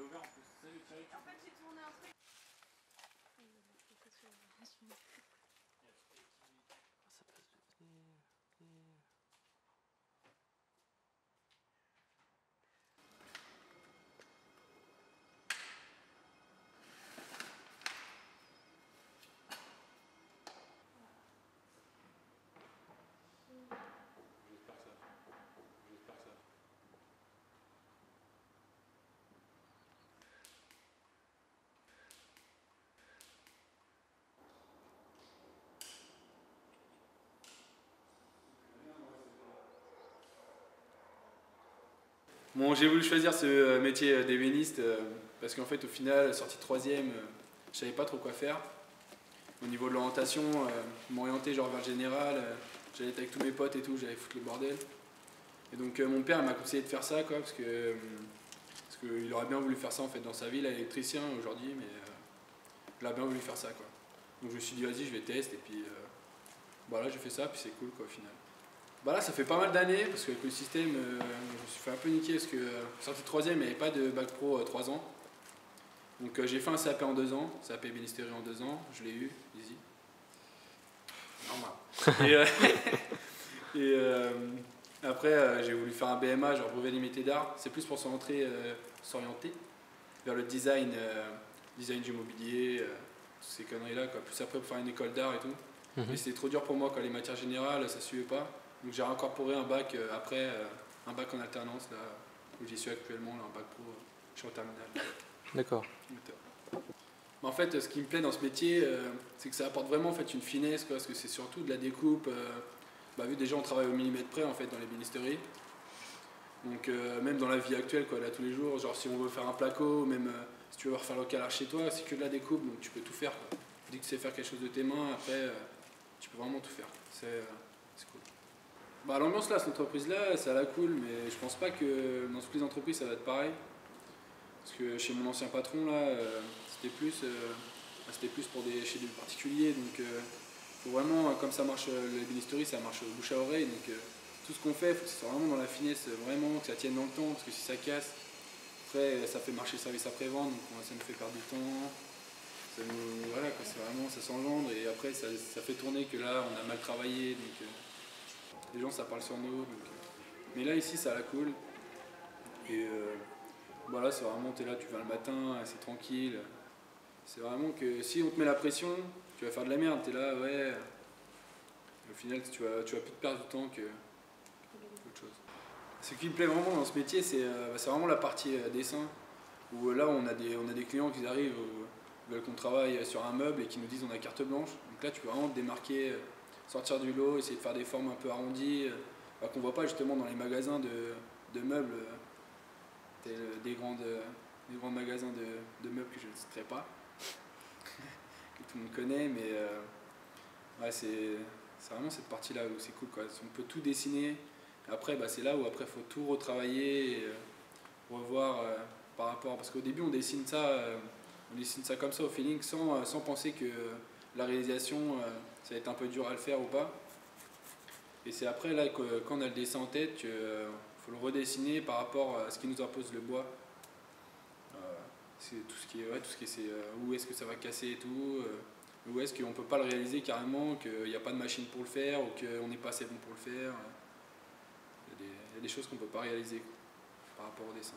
j'ai ouvert en plus. Salut Thierry. En fait, j'ai tourné un truc. Ça passe devenir. J'espère que ça. J'espère que ça. Bon, j'ai voulu choisir ce métier d'ébéniste parce qu'en fait, au final, sortie de troisième, je savais pas trop quoi faire. Au niveau de l'orientation, m'orienter genre vers le général, j'allais être avec tous mes potes et tout, j'allais foutre le bordel. Et donc mon père m'a conseillé de faire ça, quoi, parce qu'il aurait bien voulu faire ça en fait dans sa vie, il est électricien aujourd'hui, mais il a bien voulu faire ça, quoi. Donc je me suis dit vas-y, je vais tester et puis voilà, j'ai fait ça, puis c'est cool, quoi, au final. Bah là, ça fait pas mal d'années, parce qu'avec le système, je me suis fait un peu niquer, parce que sorti de troisième, il n'y avait pas de bac pro 3 ans. Donc j'ai fait un CAP en 2 ans, CAP ébénisterie en 2 ans, je l'ai eu, easy. Normal. Et après, j'ai voulu faire un BMA, genre brevet limité d'art. C'est plus pour s'orienter vers le design, design du mobilier, toutes ces conneries-là, quoi. Plus après pour faire une école d'art et tout. Mais c'était trop dur pour moi, quand les matières générales, ça suivait pas. Donc j'ai incorporé un bac après, un bac en alternance, là, où j'y suis actuellement, là, un bac pro, je suis en terminale. D'accord. Mais en fait, ce qui me plaît dans ce métier, c'est que ça apporte vraiment en fait, une finesse, quoi, parce que c'est surtout de la découpe. Vu déjà, on travaille au millimètre près en fait, dans l'ébénisterie. Donc même dans la vie actuelle, quoi, là, tous les jours, genre si on veut faire un placo, même si tu veux refaire le calage chez toi, c'est que de la découpe, donc tu peux tout faire, quoi. Dès que tu sais faire quelque chose de tes mains, après, tu peux vraiment tout faire. C'est cool. L'ambiance là, cette entreprise-là, ça a la cool, mais je pense pas que dans toutes les entreprises, ça va être pareil. Parce que chez mon ancien patron, là, c'était plus pour chez des particuliers. Donc, faut vraiment, comme ça marche l'ébénisterie, ça marche bouche à oreille. Donc, tout ce qu'on fait, il faut que ça soit vraiment dans la finesse, vraiment, que ça tienne dans le temps. Parce que si ça casse, après, ça fait marcher le service après-vente. Donc, ça nous fait perdre du temps. Voilà, quoi, c'est vraiment, ça s'engendre. Et après, ça fait tourner que là, on a mal travaillé. Donc, les gens, ça parle sur nous. Donc, mais là, ici, ça a la cool. Et voilà, c'est vraiment, t'es là, tu vas le matin, c'est tranquille. C'est vraiment que si on te met la pression, tu vas faire de la merde, t'es là, ouais. Au final, tu vas plus te perdre du temps que autre chose. Ce qui me plaît vraiment dans ce métier, c'est vraiment la partie dessin. Où là, on a des clients qui arrivent, veulent qu'on travaille sur un meuble et qui nous disent on a carte blanche. Donc là, tu peux vraiment te démarquer, sortir du lot, essayer de faire des formes un peu arrondies, qu'on ne voit pas justement dans les magasins de meubles. Des grands magasins de meubles que je ne citerai pas, que tout le monde connaît, mais ouais, c'est vraiment cette partie-là où c'est cool, quoi. On peut tout dessiner, après c'est là où il faut tout retravailler, et, revoir par rapport, parce qu'au début on dessine ça comme ça au feeling, sans penser que la réalisation, ça va être un peu dur à le faire ou pas. Et c'est après là que quand on a le dessin en tête, qu'il faut le redessiner par rapport à ce qui nous impose le bois. C'est tout ce qui est où est-ce que ça va casser et tout, où est-ce qu'on ne peut pas le réaliser carrément, qu'il n'y a pas de machine pour le faire ou qu'on n'est pas assez bon pour le faire. Il y a des choses qu'on ne peut pas réaliser, quoi, par rapport au dessin.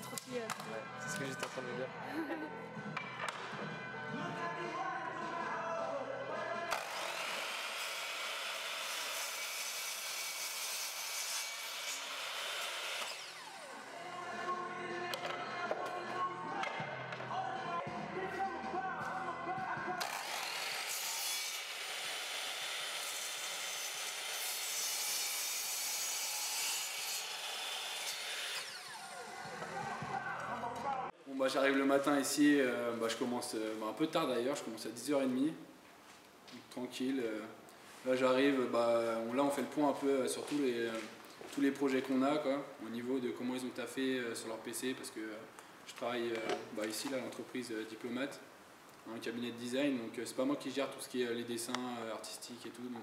Trop stylé. Ouais, c'est ce que j'étais en train de me dire. Bon, j'arrive le matin ici, je commence un peu tard d'ailleurs, je commence à 10h30, donc, tranquille. Là j'arrive, là on fait le point un peu sur tous les projets qu'on a, quoi, au niveau de comment ils ont taffé sur leur PC, parce que je travaille ici, là, l'entreprise Diplomate. dans un cabinet de design, donc c'est pas moi qui gère tout ce qui est les dessins artistiques et tout, donc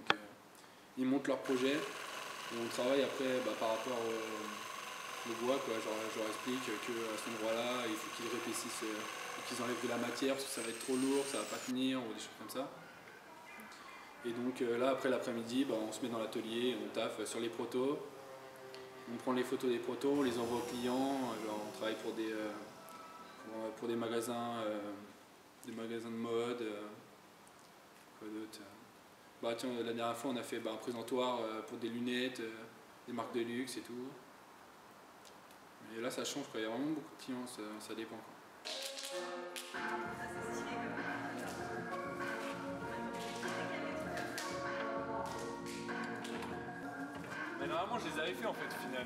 ils montent leur projet et on travaille après par rapport au bois, quoi. Genre, je leur explique qu'à cet endroit-là, il faut qu'ils réépaississent, qu'ils enlèvent de la matière parce que ça va être trop lourd, ça va pas tenir ou des choses comme ça. Et donc là, après l'après-midi, on se met dans l'atelier, on taffe sur les protos, on prend les photos des protos, on les envoie aux clients, on travaille pour des magasins de mode, quoi d'autre. Tiens, la dernière fois on a fait un présentoir pour des lunettes, des marques de luxe et tout. Et là ça change, quoi. Il y a vraiment beaucoup de clients, ça dépend, quoi. Mais normalement, je les avais fait en fait, au final.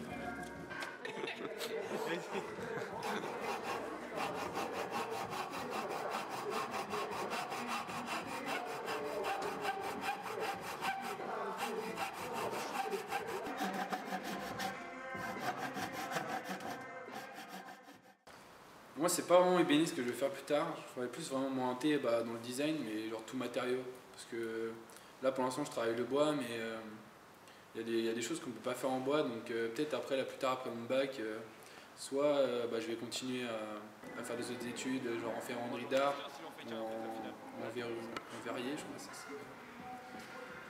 Moi, c'est pas vraiment ébéniste que je vais faire plus tard. Je ferais plus vraiment m'orienter dans le design, mais genre tout matériau. Parce que là, pour l'instant, je travaille le bois, mais il y a des choses qu'on ne peut pas faire en bois. Donc peut-être après, là, plus tard, après mon bac, soit je vais continuer à faire des autres études, genre en ferronnerie d'art, en verrier, je crois que c'est ça.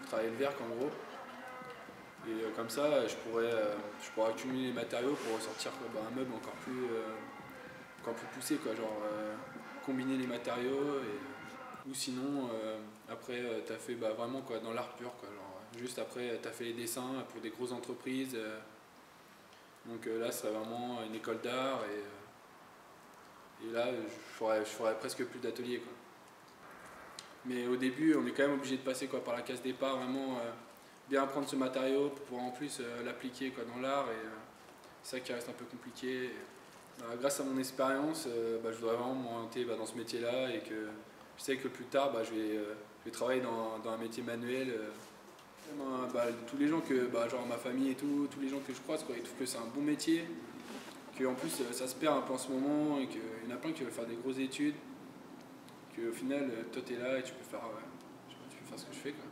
Travailler le verre, en gros. Et comme ça, je pourrais accumuler les matériaux pour ressortir un meuble encore plus poussé, quoi, genre combiner les matériaux ou sinon après t'as fait vraiment quoi, dans l'art pur, quoi, genre, juste après t'as fait les dessins pour des grosses entreprises, donc là c'est vraiment une école d'art et là je ferais presque plus d'ateliers, quoi. Mais au début on est quand même obligé de passer, quoi, par la case départ, vraiment bien apprendre ce matériau pour pouvoir en plus l'appliquer, quoi, dans l'art, et c'est ça qui reste un peu compliqué. Grâce à mon expérience, je voudrais vraiment m'orienter dans ce métier-là, et que je sais que plus tard, je vais travailler dans un métier manuel. Tous les gens genre ma famille et tout, tous les gens que je croise, quoi, ils trouvent que c'est un bon métier, qu'en plus ça se perd un peu en ce moment, et qu'il y en a plein qui veulent faire des grosses études, qu'au final, toi t'es là et tu peux faire ce que je fais, quoi.